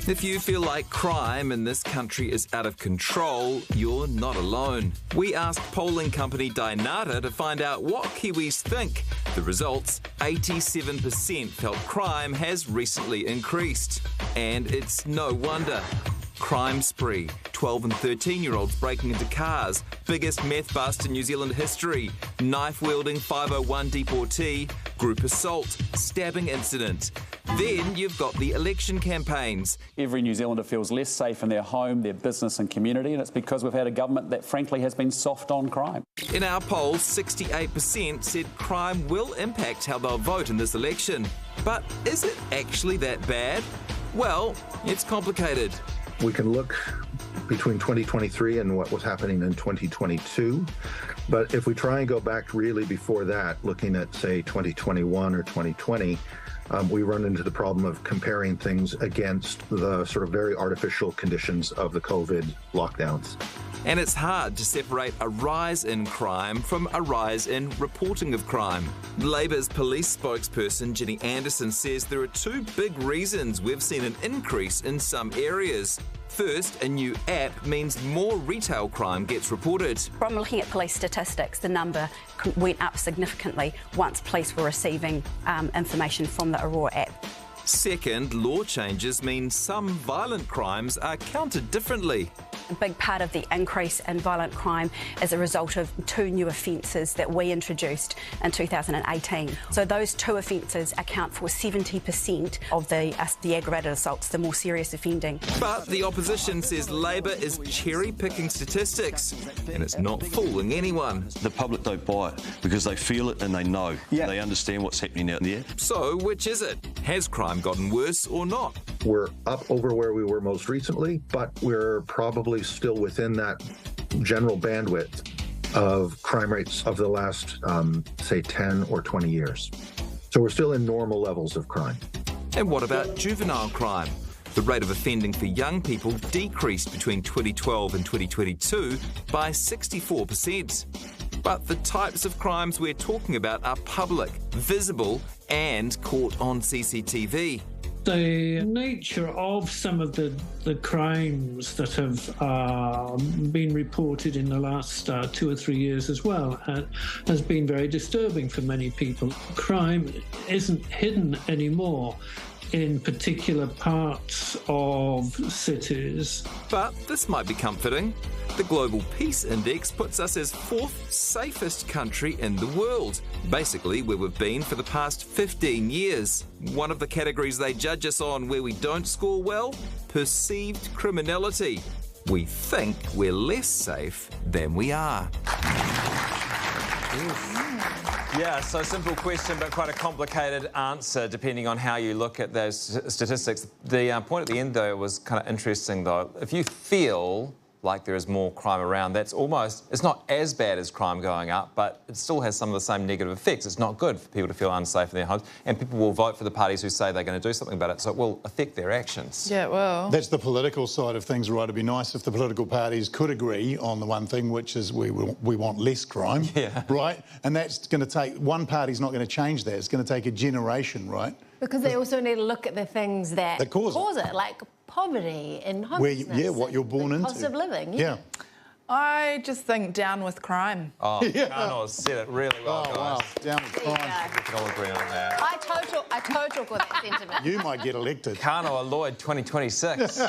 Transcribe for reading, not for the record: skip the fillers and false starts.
If you feel like crime in this country is out of control, you're not alone. We asked polling company Dynata to find out what Kiwis think. The results, 87% felt crime has recently increased. And it's no wonder. Crime spree, 12 and 13-year-olds breaking into cars, biggest meth bust in New Zealand history, knife-wielding 501 deportee, group assault, stabbing incident. Then you've got the election campaigns. Every New Zealander feels less safe in their home, their business and community, and it's because we've had a government that frankly has been soft on crime. In our poll, 68% said crime will impact how they'll vote in this election. But is it actually that bad? Well, it's complicated. We can look between 2023 and what was happening in 2022. But if we try and go back really before that, looking at, say, 2021 or 2020, we run into the problem of comparing things against the sort of very artificial conditions of the COVID lockdowns. And it's hard to separate a rise in crime from a rise in reporting of crime. Labour's police spokesperson Ginny Anderson says there are two big reasons we've seen an increase in some areas. First, a new app means more retail crime gets reported. From looking at police statistics, the number went up significantly once police were receiving information from the Aurora app. Second, law changes mean some violent crimes are counted differently. A big part of the increase in violent crime is a result of two new offences that we introduced in 2018. So those two offences account for 70% of the aggravated assaults, the more serious offending. But the opposition says Labor is cherry-picking statistics, and it's not fooling anyone. The public don't buy it because they feel it and they know. Yeah. They understand what's happening out there. So which is it? Has crime gotten worse or not? We're up over where we were most recently, but we're probably still within that general bandwidth of crime rates of the last, say, 10 or 20 years. So we're still in normal levels of crime. And what about juvenile crime? The rate of offending for young people decreased between 2012 and 2022 by 64%. But the types of crimes we're talking about are public, visible, and caught on CCTV. The nature of some of the crimes that have been reported in the last 2 or 3 years as well has been very disturbing for many people. Crime isn't hidden anymore in particular parts of cities. But this might be comforting. The Global Peace Index puts us as 4th safest country in the world, basically where we've been for the past 15 years. One of the categories they judge us on where we don't score well, perceived criminality. We think we're less safe than we are. Yeah, so simple question, but quite a complicated answer depending on how you look at those statistics. The point at the end, though, was kind of interesting, though. If you feel like there is more crime around, it's not as bad as crime going up, but it still has some of the same negative effects. It's not good for people to feel unsafe in their homes, and people will vote for the parties who say they're going to do something about it, so it will affect their actions. Yeah, well... That's the political side of things, right? It'd be nice if the political parties could agree on the one thing, which is we want less crime, yeah. Right? And that's going to take... One party's not going to change that. It's going to take a generation, right? Because they also need to look at the things that cause it, like poverty and homelessness. What you're born into. Cost of living, yeah. I just think down with crime. Oh, yeah. Kano's said it really well, guys. Wow, down with crime. We can all agree on that. I total with that sentiment. You might get elected. Kano Lloyd 2026.